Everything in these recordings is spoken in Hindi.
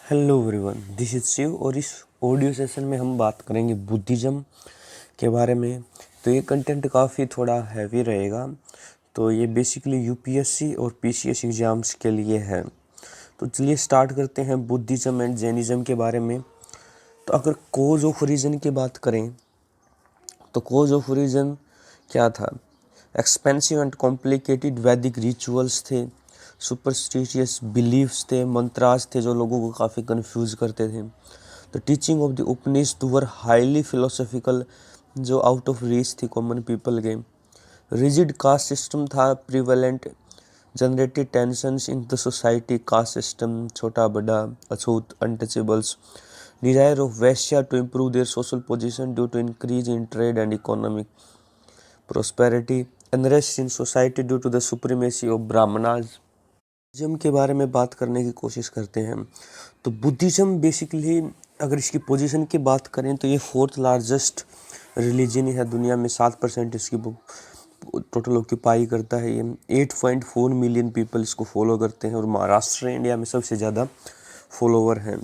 Hello everyone, this is Shiv और इस ऑडियो सेशन में हम बात करेंगे बुद्धिज़्म के बारे में। तो ये कंटेंट काफ़ी थोड़ा हैवी रहेगा। तो ये बेसिकली यूपीएससी और पीसीएस एग्ज़ाम्स के लिए है। तो चलिए स्टार्ट करते हैं बुद्धिज़्म एंड जैनिज़्म के बारे में। तो अगर कोज ऑफ रीजन की बात करें तो कोज ऑफ रीजन क्या था? एक्सपेंसिव एंड कॉम्प्लिकेटेड वैदिक रिचुअल्स थे, सुपरस्टिशियस बिलीव्स थे, मंत्रास थे जो लोगों को काफ़ी कंफ्यूज करते थे। The teaching of the Upanishad were highly philosophical, जो आउट ऑफ रीच थी कॉमन पीपल के। रिजिड कास्ट सिस्टम था prevalent, generated tensions in the society. Caste system, छोटा बड़ा, अछूत, untouchables, desire of Vaishya to improve their social position due to increase in trade and economic prosperity, unrest in society due to the supremacy of Brahmanas। Buddhism के बारे में बात करने की कोशिश करते हैं। तो बुद्धिज्म बेसिकली अगर इसकी पोजीशन की बात करें तो ये फोर्थ लार्जेस्ट रिलीजन है दुनिया में। 7% इसकी टोटल ऑक्यूपाई करता है। ये 8.4 मिलियन पीपल इसको फॉलो करते हैं और महाराष्ट्र इंडिया में सबसे ज़्यादा फॉलोवर हैं।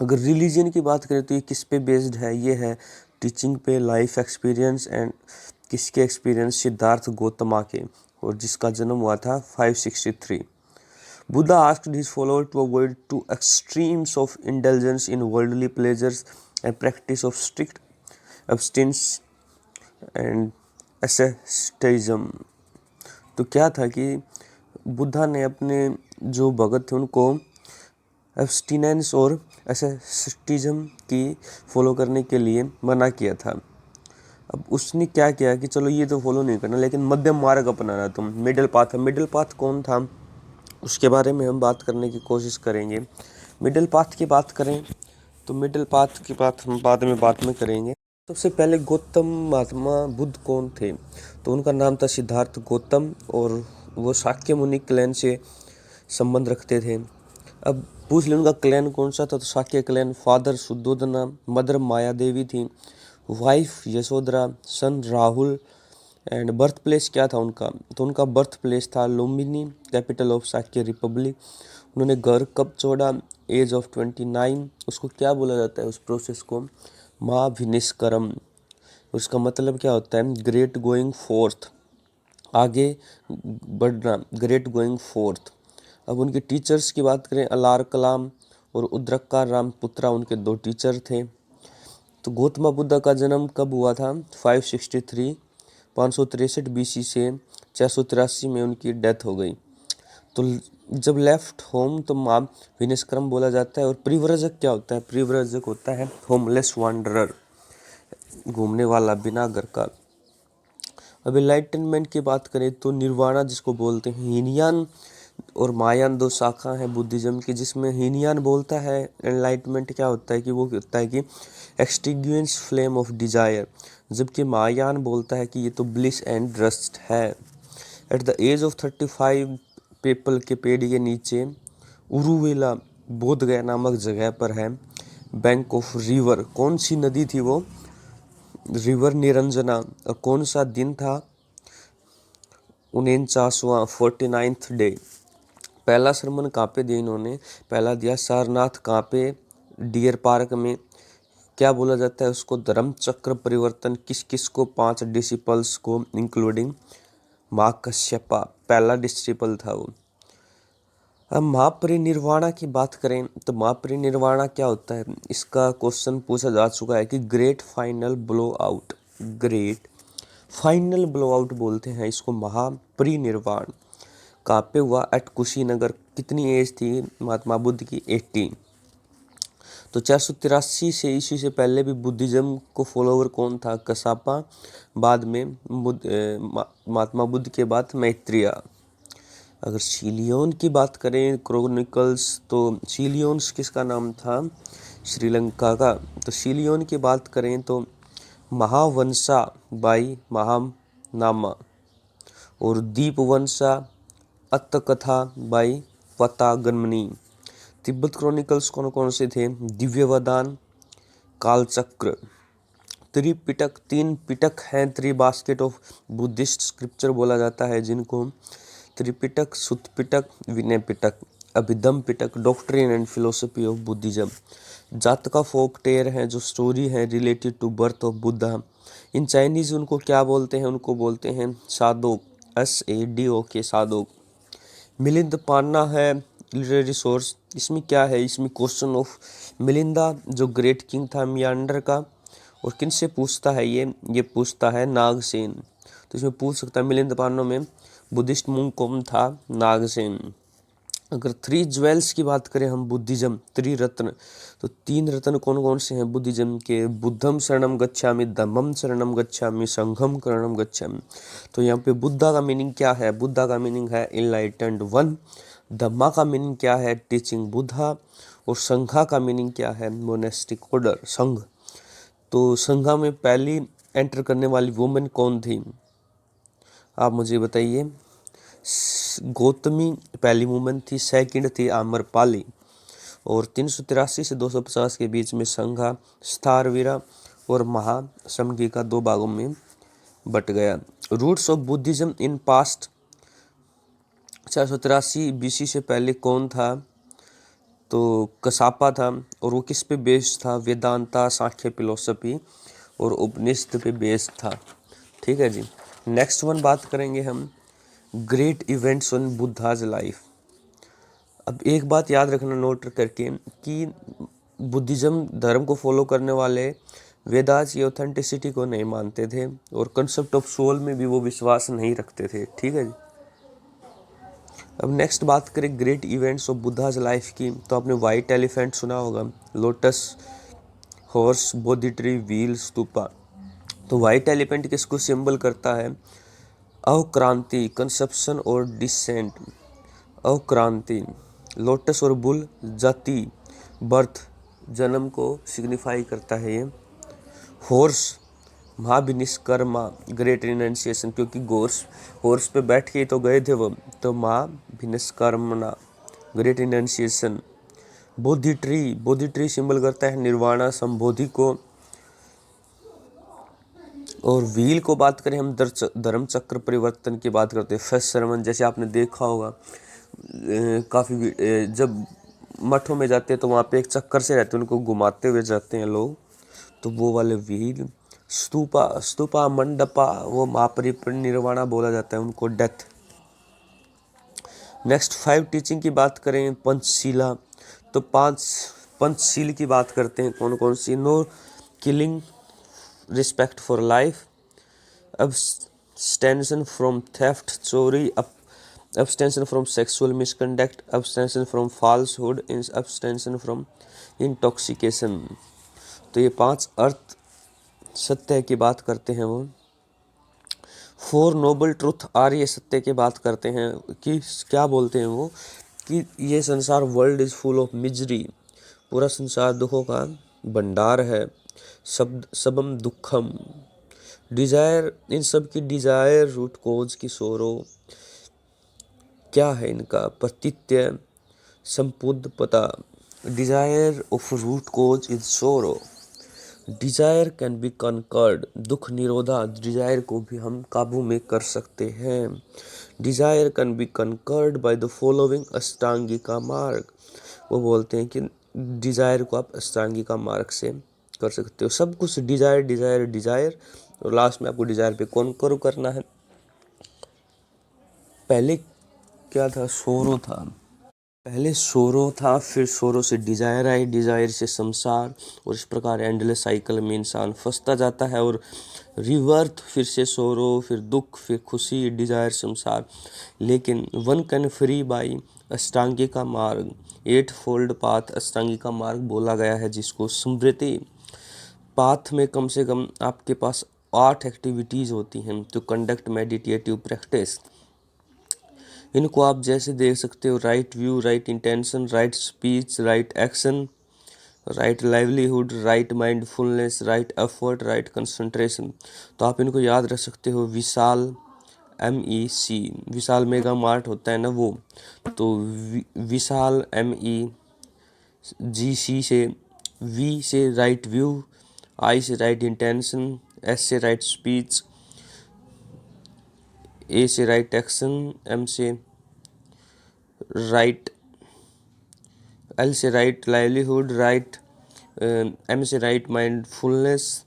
अगर रिलीजन की बात करें तो ये किस पे बेस्ड है? ये है टीचिंग पे, लाइफ एक्सपीरियंस एंड किसके एक्सपीरियंस? सिद्धार्थ गौतमा के, और जिसका जन्म हुआ था 563। Buddha asked his follower to avoid two extremes of indulgence in worldly pleasures and practice of strict abstinence and asceticism. तो क्या था कि बुद्धा ने अपने जो भगत थे उनको एब्स्टिनेंस और एसेस्टिज्म की फॉलो करने के लिए मना किया था। अब उसने क्या किया कि चलो ये तो फॉलो नहीं करना, लेकिन मध्यम मार्ग अपनाना, तुम मिडिल पाथ। मिडिल पाथ कौन था उसके बारे में हम बात करने की कोशिश करेंगे। मिडिल पाथ की बात करें तो मिडिल पाथ की बात हम बाद में करेंगे। सबसे पहले गौतम महात्मा बुद्ध कौन थे? तो उनका नाम था सिद्धार्थ गौतम और वो शाक्य मुनि क्लैन से संबंध रखते थे। अब पूछ लें उनका क्लैन कौन सा था? तो Shakya clan. Father Shuddhodana, mother Maya Devi थी, wife Yashodhara, son Rahul. And birth place क्या था उनका? तो उनका बर्थ प्लेस था Lumbini, capital of Shakya republic. उन्होंने घर कब छोड़ा? Age of 29। उसको क्या बोला जाता है उस प्रोसेस को? महाभिनिष्कर्म। उसका मतलब क्या होता है? ग्रेट गोइंग फोर्थ, आगे बढ़ना, ग्रेट गोइंग फोर्थ। अब उनके टीचर्स की बात करें, अलार कलाम और उद्रक्कार राम पुत्रा उनके 2 टीचर थे। तो गौतम बुद्ध का जन्म कब हुआ था? 563, 563 बीसी से 683 में उनकी डेथ हो गई। तो जब लेफ्ट होम तो माँ विनिष्क्रम बोला जाता है। और प्रिव्रजक क्या होता है? प्रिव्रजक होता है होमलेस वांडरर, घूमने वाला, बिना घर का। अब एनलाइटनमेंट की बात करें तो निर्वाणा जिसको बोलते हैं, हीनयान और महायान 2 शाखा है बुद्धिज्म की, जिसमें हीनयान बोलता है एनलाइटमेंट क्या होता है कि वो होता है कि एक्सटिंग्विश फ्लेम ऑफ डिजायर, जबकि महायान बोलता है कि ये तो ब्लिस एंड रस्ट है। एट द एज ऑफ 35 पीपल के पेड़ के नीचे उरुवेला बोध गया नामक जगह पर है, बैंक ऑफ रिवर। कौन सी नदी थी वो? रिवर निरंजना। और कौन सा दिन था? 49वां, 49th डे। पहला सरमन कहाँ पे दिया इन्होंने? पहला दिया सारनाथ। कहाँ पे? डियर पार्क में। क्या बोला जाता है उसको? धर्म चक्र परिवर्तन। किस किस को? 5 डिसिपल्स को, इंक्लूडिंग माँ कश्यपा, पहला डिसिपल था वो। अब महापरिनिर्वाणा की बात करें तो महापरिनिर्वाणा क्या होता है? इसका क्वेश्चन पूछा जा चुका है कि great final blow out, great final blow out बोलते हैं इसको महापरिनिर्वाण। कहाँ पे हुआ? एट कुशीनगर। कितनी एज थी महात्मा बुद्ध की? 80। तो 483 से ईस्वी से पहले भी बुद्धिज्म को फॉलोवर कौन था? कसापा। बाद में महात्मा बुद्ध के बाद मैत्रेय। अगर सीलियोन की बात करें क्रोनिकल्स, तो सीलियोन्स किसका नाम था? श्रीलंका का। तो सीलियोन की बात करें तो महावंशा बाई महानामा और दीपवंशा अत्तकथा बाई पतागमनी। तिब्बत क्रॉनिकल्स कौन कौन से थे? दिव्यवदान, कालचक्र। त्रिपिटक, 3 पिटक हैं, 3 बास्केट ऑफ बुद्धिस्ट स्क्रिप्चर बोला जाता है जिनको Tripitaka, Sutta Pitaka, Vinaya Pitaka. Abhidhamma Pitaka, doctrine and philosophy of Buddhism. Jataka folk tale है जो स्टोरी है related to birth of Buddha. In Chinese उनको क्या बोलते हैं, उनको बोलते हैं सादोक, SADOK सादोक। मिलिंद पान्ना है लिटरेरी सोर्स। इसमें क्या है, इसमें क्वेश्चन ऑफ मिलिंदा जो ग्रेट किंग था मियांडर का, और किन से पूछता है ये पूछता है नागसेन। तो इसमें पूछ सकता है मिलिंद पान्ना में बुद्धिस्ट मूंग कौन था, नागसेन। अगर 3 ज्वेल्स की बात करें हम बुद्धिज्म, 3 रत्न, तो 3 रत्न कौन कौन से हैं बुद्धिज्म के, बुद्धम शरणम गच्छामि, धम्मम शरणम गच्छामि, संघम शरणम गच्छामि। तो यहाँ पे बुद्धा का मीनिंग क्या है, बुद्धा का मीनिंग है इनलाइटेंड वन। धम्मा का मीनिंग क्या है, टीचिंग बुद्धा। और संघा का मीनिंग क्या है, मोनेस्टिक ऑर्डर, संघ। तो संघा में पहली एंटर करने वाली वुमेन कौन थी, आप मुझे बताइए। गौतमी पहली वुमेन थी, सेकंड थी आम्रपाली। और 383 से 250 के बीच में संघा, स्थारवीरा और महासमगी का 2 भागों में बट गया। Roots of Buddhism in past, 483 BC से पहले कौन था, तो कसापा था। और वो किस पे बेस्ड था, वेदांता, सांख्य फिलोसफी और उपनिषद पे बेस्ड था। ठीक है जी। नेक्स्ट वन बात करेंगे हम great events on Buddha's life. अब एक बात याद रखना नोट करके कि बुद्धिज्म धर्म को फॉलो करने वाले वेदास की ऑथेंटिसिटी को नहीं मानते थे और कंसेप्ट ऑफ सोल में भी वो विश्वास नहीं रखते थे। ठीक है जी। अब नेक्स्ट बात करें great events of Buddha's life की, तो आपने वाइट एलिफेंट सुना होगा, लोटस, हॉर्स, बोधि ट्री, व्हील, स्तूपा। तो वाइट एलिफेंट किसको सिंबल करता है, अवक्रांति, कंसेप्शन और डिसेंट, अवक्रांति। लोटस और बुल जाति, बर्थ, जन्म को सिग्निफाई करता है ये। हॉर्स महाभिनिष्कर्मा, ग्रेट रिनाउंसिएशन, क्योंकि हॉर्स पे बैठ के तो गए थे वो, तो महाभिनिष्कर्मना, ग्रेट रिनाउंसिएशन। बोधि ट्री सिंबल करता है निर्वाणा, संबोधि को। और व्हील को बात करें हम धर्म चक्र परिवर्तन की बात करते हैं, फर्स्ट सरमन, जैसे आपने देखा होगा काफ़ी जब मठों में जाते हैं तो वहाँ पे एक चक्कर से रहते हैं, उनको घुमाते हुए जाते हैं लोग, तो वो वाले व्हील। स्तूपा मंडपा, वो महापरिनिर्वाणा बोला जाता है उनको, डेथ। नेक्स्ट 5 टीचिंग की बात करें, पंचशीला, तो 5 पंचशील की बात करते हैं, कौन कौन सी, no killing, respect for life, abstention from theft, चोरी, abstention from sexual misconduct, abstention from falsehood, abstention from intoxication। तो ये 5 अर्थ सत्य की बात करते हैं वो। 4 नोबल ट्रुथ आर, ये सत्य की बात करते हैं कि क्या बोलते हैं वो, कि ये संसार world is full of misery, पूरा संसार दुखों का भंडार है। सबम दुखम, डिजायर, इन सब की डिजायर रूट कोज की सोरो, क्या है इनका प्रतित्य, संपुद पता। Desire of root cause is sorrow, desire can be conquered, दुख निरोधा, डिजायर को भी हम काबू में कर सकते हैं। Desire can be conquered by the following Ashtangika Marga, वो बोलते हैं कि डिजायर को आप अष्टांगिका मार्ग से कर सकते हो। सब कुछ डिजायर डिजायर डिजायर, और लास्ट में आपको डिजायर पे कॉन्कर करना है। पहले क्या था, सोरो था, पहले सोरो था, फिर सोरो से डिजायर आई, डिजायर से संसार, और इस प्रकार एंडलेस साइकिल में इंसान फंसता जाता है। और रिवर्थ, फिर से सोरो, फिर दुख, फिर खुशी, डिजायर, संसार। लेकिन वन कैन फ्री बाई अष्टांगिका मार्ग, 8 फोल्ड पाथ अष्टांगिका मार्ग बोला गया है, जिसको स्मृति पाथ में कम से कम आपके पास 8 एक्टिविटीज़ होती हैं टू कंडक्ट मेडिटेटिव प्रैक्टिस। इनको आप जैसे देख सकते हो, right view, right intention, right speech, right action, right livelihood, right mindfulness, right effort, right concentration. तो आप इनको याद रख सकते हो। विशाल, MEC, विशाल मेगा मार्ट होता है ना वो, तो विशाल MEGC से, V से राइट व्यू, I से राइट इंटेंशन, S से राइट स्पीच, A से राइट एक्शन, M से राइट एल से राइट लाइवलीहुड, राइट एम से राइट माइंडफुलनेस,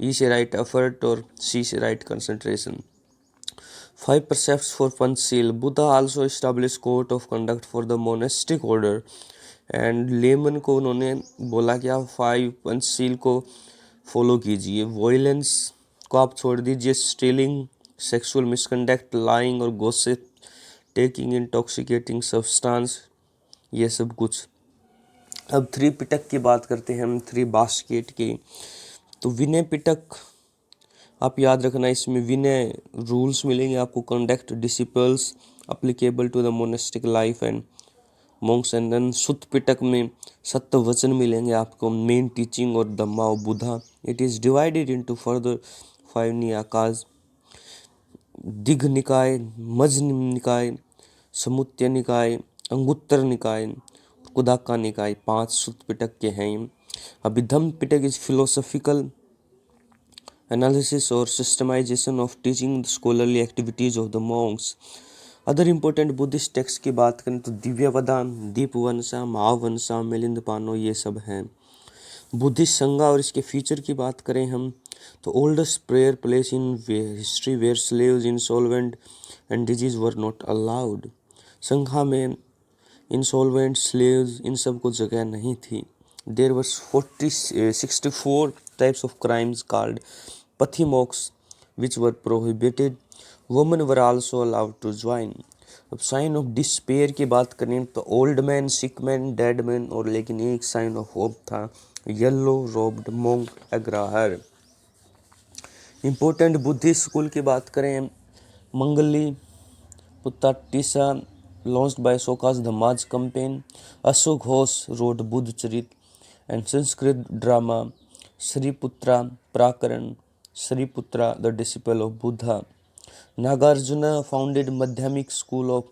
ई से राइट एफर्ट और सी से right concentration. 5 precepts for Panchsheel. Buddha also established code of conduct for the monastic order and lemon को उन्होंने बोला कि आप 5 पंचशील को फॉलो कीजिए। वॉयलेंस को आप छोड़ दीजिए, स्टीलिंग, सेक्सुअल मिसकंडक्ट, लाइंग और गॉसिप, टेकिंग इंटॉक्सिकेटिंग सब्सटेंस, ये सब कुछ। अब 3 पिटक की बात करते हैं हम, 3 बास्केट की। तो विनय पिटक आप याद रखना, इसमें विनय रूल्स मिलेंगे आपको, conduct disciples applicable to the monastic life and monks. And then Sutta Pitaka में सत्य वचन मिलेंगे आपको, मेन टीचिंग और Dhamma of Buddha. It is divided into further 5 Nikayas, Digha Nikaya, Majjhima निकाय, समुच्चय निकाय, अंगुत्तर निकाय, कुदाका निकाय, 5 सुत्त पिटक के हैं। Abhidhamma Pitaka is philosophical analysis or systemization of teaching the scholarly activities of the monks. Other important Buddhist text की बात करें तो दिव्यवदा, दीपवंसा, महावंसा, मिलिंद पानो, ये सब हैं। बुद्धिस्ट संघा और इसके फीचर की बात करें हम तो oldest prayer place in history where slaves, insolvent and disease were not allowed. संघा में इंसॉल्वेंट, स्लेव्स, इन सब को जगह नहीं थी। There were 64 types of crimes called pathimoks which were prohibited. Women were also allowed to join. अब साइन ऑफ डिस्पेयर की बात करें तो old man, sick man, dead man, और लेकिन एक साइन ऑफ होप था, येलो रोब्ड मोंक अग्रहार। इम्पोर्टेंट बुद्धिस्ट स्कूल की बात करें, Moggali Puttatissa launched by Soka's Dhammaj campaign, Ashok Ghosh wrote Buddha Charit, and Sanskrit drama Sriputra Prakaran, Sriputra the disciple of Buddha. Nagarjuna founded Madhyamik school of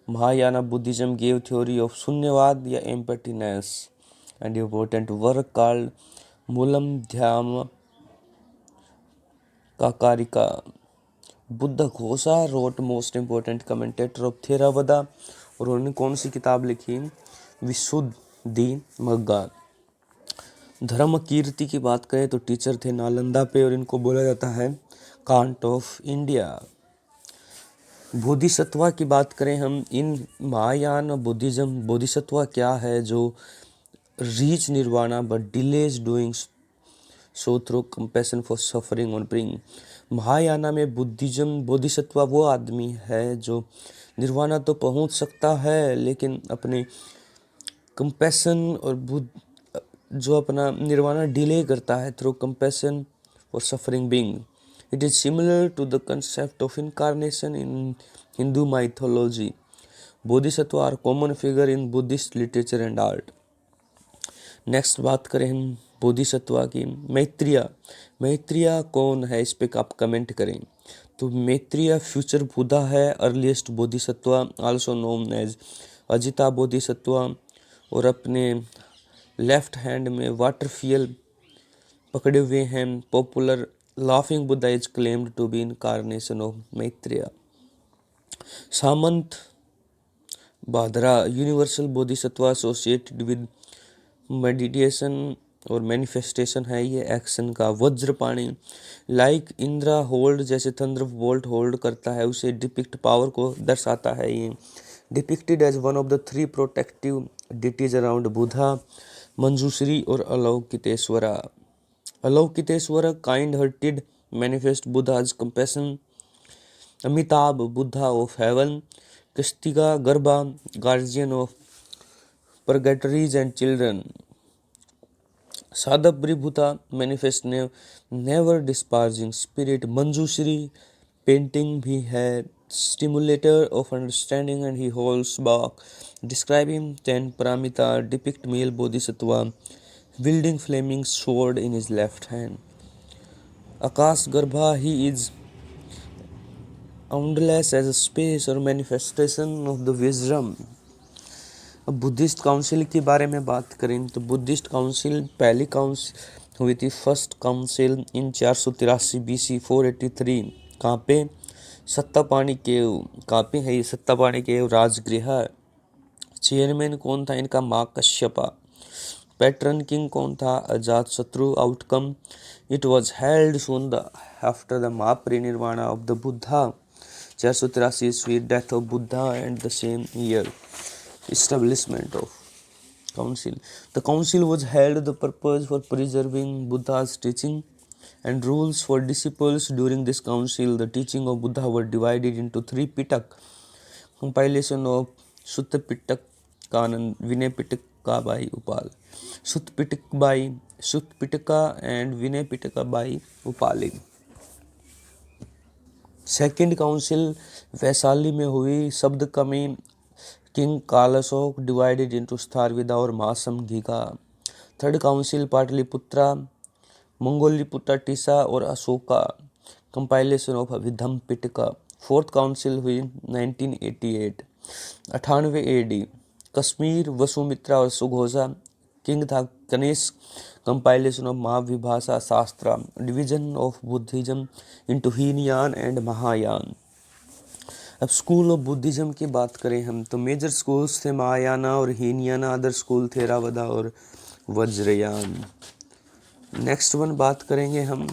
Mahayana Buddhism, gave theory of Sunyavad या emptiness, and important work called Mulam Dhyama Kakarika. Buddha Ghosha wrote most important commentator of Theravada, और उन्होंने कौन सी किताब लिखी, विशुद्धि मग्गा। धर्म कीर्ति की बात करें तो टीचर थे नालंदा पे, और इनको बोला जाता है कांट ऑफ इंडिया। बोधिसत्वा की बात करें हम, इन महायान बुद्धिज्म बोधिसत्वा क्या है, जो reach nirvana but delays doing so through compassion for suffering और ब्रिंग। महायाना में बुद्धिज्म बोधिसत्वा वो आदमी है जो निर्वाणा तो पहुंच सकता है, लेकिन अपने कंपैशन और जो अपना निर्वाणा डिले करता है थ्रू कंपैशन और suffering being. It is similar to the concept of incarnation in Hindu mythology. Bodhisattva are common figure in Buddhist literature and art. Next बात करें हम बोधिसत्वा की, मैत्रेय। मैत्रेय कौन है, इस पे आप कमेंट करें। तो मैत्रेय फ्यूचर बुद्धा है, earliest bodhisattva, also known as Ajita bodhisattva, और अपने लेफ्ट हैंड में वाटर फियल पकड़े हुए हैं। Popular laughing Buddha is claimed to be incarnation of Maitreya. Samantabhadra, universal bodhisattva associated with meditation और मैनिफेस्टेशन है ये एक्शन का। वज्रपाणी, लाइक इंद्रा होल्ड, जैसे थंडर बोल्ट होल्ड करता है उसे डिपिक्ट पावर को दर्शाता है ये। Depicted as one of the 3 protective deities around Buddha, Manjushri और Avalokiteshvara. Avalokiteshvara kind hearted manifest Buddha's compassion. Amitabha Buddha of heaven. Kshitigarbha, guardian of purgatories and children. Sadhapribhuta manifest never disparaging spirit. Manjushri painting भी है, stimulator of understanding, and he holds back. Describe him 10 paramita, depict male bodhisattva wielding flaming sword in his left hand. Akash Garbha, he is boundless as a space or manifestation of the wisdom. अब बुद्धिस्ट काउंसिल के बारे में बात करें तो बुद्धिस्ट काउंसिल पहली काउंसिल हुई थी, फर्स्ट काउंसिल इन 483 BC 483। कहाँ पे, सत्तापाणी केव। कहाँ पे है ये सत्तापाणी केव, राजगृह चेयरमैन कौन था इनका, माँ कश्यपा। पैट्रन किंग कौन था, अजात शत्रु। Outcome, it was held soon the after the Mahaparinirvan of the Buddha, 483 ईस्वी, death of Buddha and the same year, establishment of council. The council was held the purpose for preserving Buddha's teaching and rules for disciples. During this council, the teaching of Buddha were divided into 3 Pitak, compilation of Sutta Pitaka, Vinay Pitaka by Upal, Sutta Pitaka and Vinay Pitaka by Upali. Second council Vaishali में हुई। शब्द कमी, किंग कालशोक, डिवाइडेड इंटू स्थारविदा और महासमघिका। थर्ड काउंसिल पाटलिपुत्रा, मंगोलिपुत्रा, टीसा और Ashoka, compilation of Abhidhamma Pitaka. Fourth council हुई 1988, 98 AD। कश्मीर, वसुमित्रा और सुघोषा, किंग था कनिष्क, कंपाइलेशन ऑफ महाविभाषा शास्त्रा, division of Buddhism into Hinayana and Mahayana. अब स्कूल ऑफ बुद्धिज्म की बात करें हम तो मेजर स्कूल्स थे महायाना और हीनयाना, अदर स्कूल थेरावदा और वज्रयान। नेक्स्ट वन बात करेंगे हम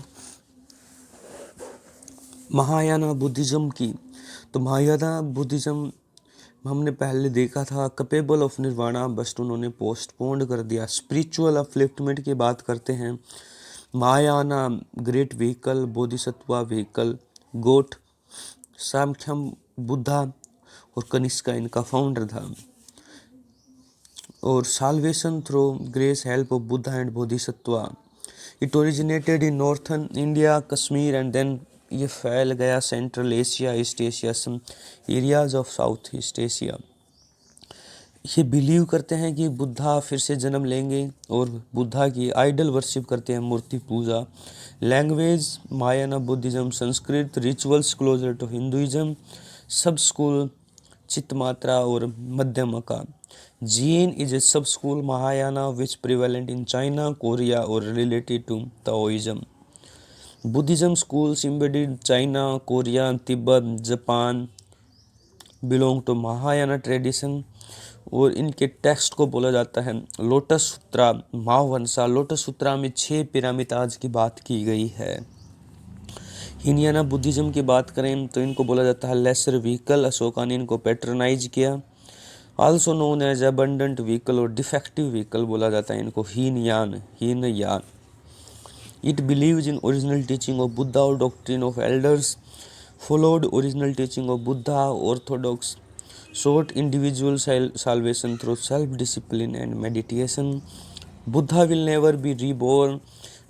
महायाना बुद्धिज्म की। तो महायाना बुद्धिज्म हमने पहले देखा था कैपेबल ऑफ निर्वाणा, बस्ट उन्होंने पोस्टपोन्ड कर दिया। स्पिरिचुअल अपलिफ्टमेंट की बात करते हैं। Mahayana great vehicle, Bodhisattva vehicle, गोट, सांख्यम, बुद्धा और कनिष्का इनका फाउंडर था। और salvation through grace help of Buddha and Bodhisattva. It originated in northern India, Kashmir and then ये फैल गया central Asia, east Asia, some areas of south east Asia. ये बिलीव करते हैं कि बुद्धा फिर से जन्म लेंगे और बुद्धा की आइडल वर्शिप करते हैं, मूर्ति पूजा। Language Mahayana Buddhism Sanskrit, rituals closer to Hinduism, sub school Chittamatra और Madhyamaka. Zen is a sub school Mahayana which prevalent in China, Korea और related to Taoism. Buddhism schools embedded China, Korea, Tibet, Japan belong to Mahayana tradition. और इनके टेक्स्ट को बोला जाता है लोटस सूत्रा महावंशा। लोटस सूत्रा में 6 पिरामिताज की बात की गई है। हीनयाना बुद्धिज्म की बात करें तो इनको बोला जाता है लेसर व्हीकल, अशोका ने इनको पैट्रनाइज किया। Also known as abundant vehicle और डिफेक्टिव व्हीकल बोला जाता है इनको Hinayana. It believes in original teaching of Buddha or doctrine of elders, followed original teaching of Buddha, orthodox, sought individual salvation through self-discipline and meditation. Buddha will never be reborn,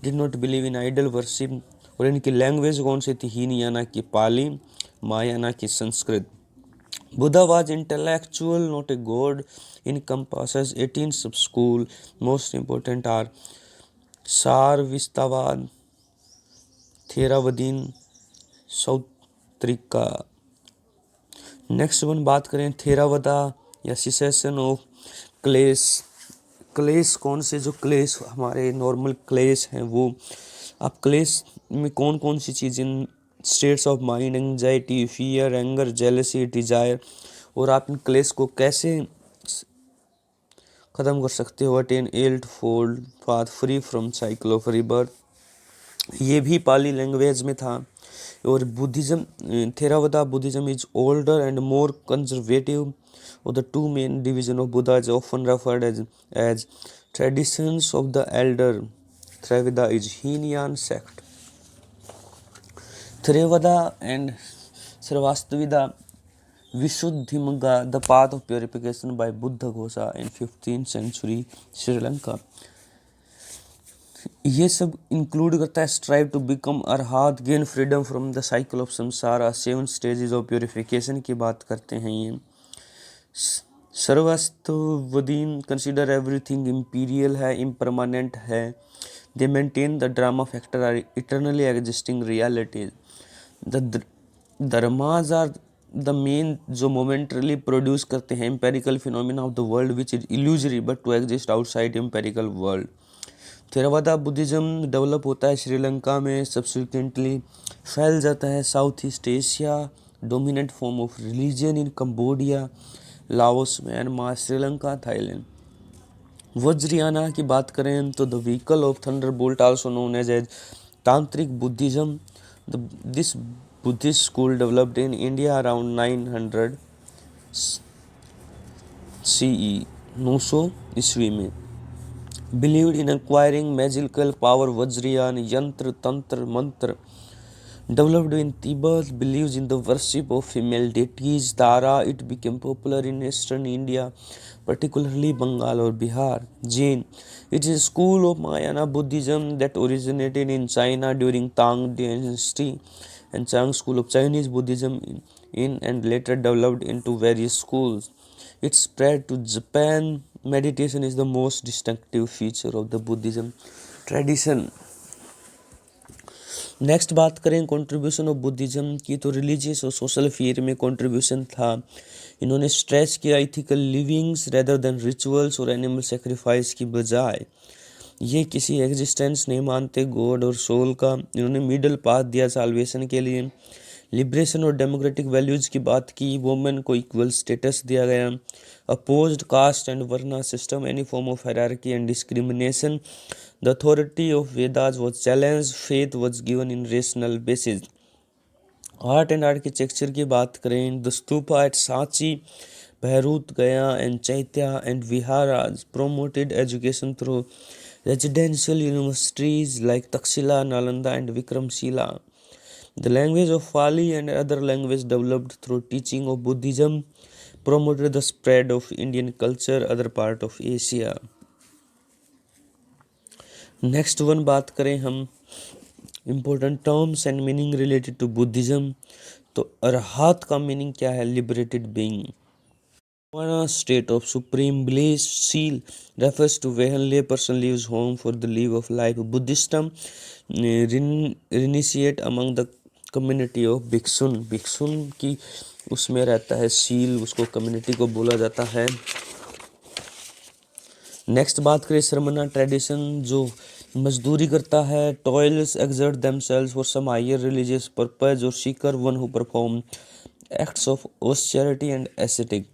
did not believe in idol worship। और इनकी लैंग्वेज कौन सी थी, हीनयाना की पाली, महायाना की Sanskrit. Buddha was intellectual, not a god, encompasses 18 sub-school, most important are Sarvastivada, Theravadin, Sautrantika. Next one बात करें थेरावदा या सिसेशन ऑफ क्लेश। क्लेश कौन से, जो क्लेश हमारे नॉर्मल क्लेश हैं वो। आप क्लेश में कौन कौन सी चीज़ें, states of mind, anxiety, fear, anger, jealousy, desire, और आप इन क्लेश को कैसे ख़त्म कर सकते हो। Attain eight fold path free from cycle of rebirth, ये भी पाली लैंग्वेज में था। और Buddhism Theravada Buddhism is older and more conservative. और the 2 main division of Buddha is often referred as traditions of the elder. Theravada is Hinayana sect. Theravada and Sarvastivada Visuddhimagga, the path of purification by Buddha Ghosha in 15th century Sri Lanka. ये सब इंक्लूड करता है strive to become arhat, gain freedom from the cycle of samsara, 7 stages of purification की बात करते हैं ये। सर्वस्तवदीन कंसिडर एवरीथिंग इम्पीरियल है, इम्परमानेंट है। They maintain the drama factor are eternally existing realities. The dharmas are the main जो मोमेंटरली प्रोड्यूस करते हैं empirical phenomena of the world which is illusory but to exist outside empirical world. Theravada Buddhism develop होता है श्रीलंका में, सब्सिक्वेंटली फैल जाता है south east Asia, dominant form of religion in Cambodia, Laos, Myanmar, Sri Lanka, Thailand. Vajrayana की बात करें तो the vehicle of thunderbolt also known as Tantric Buddhism. This Buddhist school developed in India around 900 CE, 900 ईस्वी में। Believed in acquiring magical power, Vajrayan, Yantra, Tantra, Mantra. Developed in Tibet, believes in the worship of female deities, Tara. It became popular in eastern India, particularly Bengal or Bihar. Jain. It is a school of Mahayana Buddhism that originated in China during Tang dynasty, and Chang school of Chinese Buddhism in and later developed into various schools. It spread to Japan. Meditation is the most distinctive feature of the Buddhism tradition. Next बात करें कंट्रीब्यूशन ऑफ बुद्धिज्म की, तो रिलीजियस और सोशल फेयर में कंट्रीब्यूशन था। इन्होंने स्ट्रेस किया ethical livings rather than rituals और एनिमल सेक्रीफाइस की बजाय। ये किसी एग्जिस्टेंस नहीं मानते गॉड और सोल का। इन्होंने मिडल पाथ दिया साल्वेशन के लिए। लिबरेशन और डेमोक्रेटिक वैल्यूज़ की बात की, वुमेन को इक्वल स्टेटस दिया गया। Opposed caste and varna system, any form of hierarchy and discrimination. The authority of Vedas was challenged, faith was given in rational basis. Art and architecture की बात करें, the stupa at Sanchi, Bharhut, Gaya and chaitya and viharas promoted education through residential universities like Taxila, Nalanda and Vikramshila. The language of Pali and other languages developed through teaching of Buddhism promoted the spread of Indian culture other part of Asia. Next one बात करें हम important terms and meaning related to Buddhism, तो अरहत का मीनिंग क्या है? Liberated being. State of supreme bliss. Sila refers to when lay person leaves home for the leave of life. Buddhism initiate among the community of भिक्षुन। भिक्षुन की उसमें रहता है सील, उसको कम्युनिटी को बोला जाता है। नेक्स्ट बात करें श्रमणा ट्रेडिशन, जो मजदूरी करता है। Toils exert themselves for some higher religious purpose, और seeker one who perform acts of austerity and aesthetic.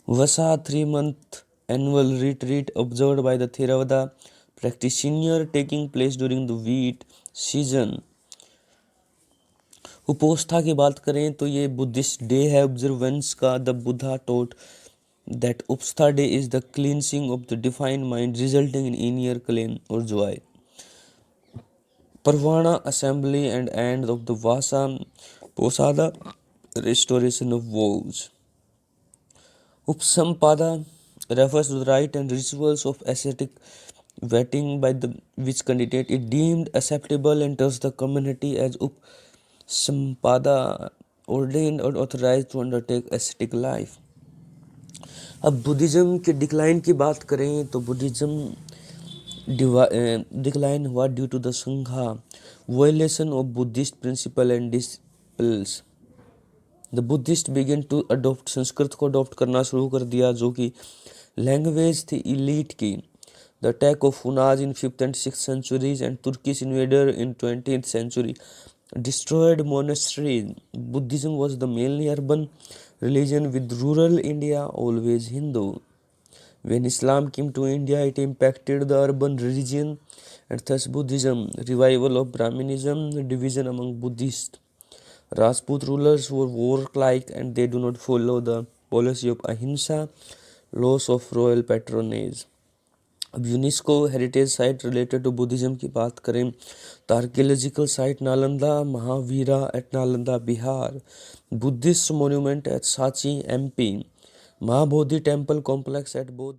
Vasa 3-month annual retreat observed by the Theravada practitioner taking place during the wheat season. Uposatha की बात करें तो ये बुद्धिस्ट डे है ऑब्जर्वेंस का। The Buddha taught that Uposatha day is the cleansing of the defined mind resulting in inner calm और joy. Pavarana assembly and end of the Vassa Posadha restoration of vows. Upsampada refers to the rite and rituals of ascetic vetting by which candidate is deemed acceptable and thus the community as Upsampada ordained or authorized to undertake ascetic life. अब बुद्धिज्म के डिक्लाइन की बात करें तो बुद्धिज्म डिक्लाइन हुआ due to the sangha, violation of Buddhist principle and disciples. The Buddhist began to adopt, Sanskrit को अडोप्ट करना शुरू कर दिया जो कि लैंग्वेज थी इलीट की। The attack of Hunas in 5th and 6th centuries and Turkish invader in 20th century destroyed monasteries. Buddhism was the mainly urban religion with rural India always Hindu. When Islam came to India, it impacted the urban region and thus Buddhism, revival of Brahminism, division among Buddhists. Rajput rulers were warlike and they do not follow the policy of ahimsa, loss of royal patronage. अब UNESCO heritage site related to Buddhism की बात करें तो archaeological site Nalanda Mahavira at Nalanda Bihar, Buddhist monument at Sanchi MP, Mahabodhi temple complex at बोध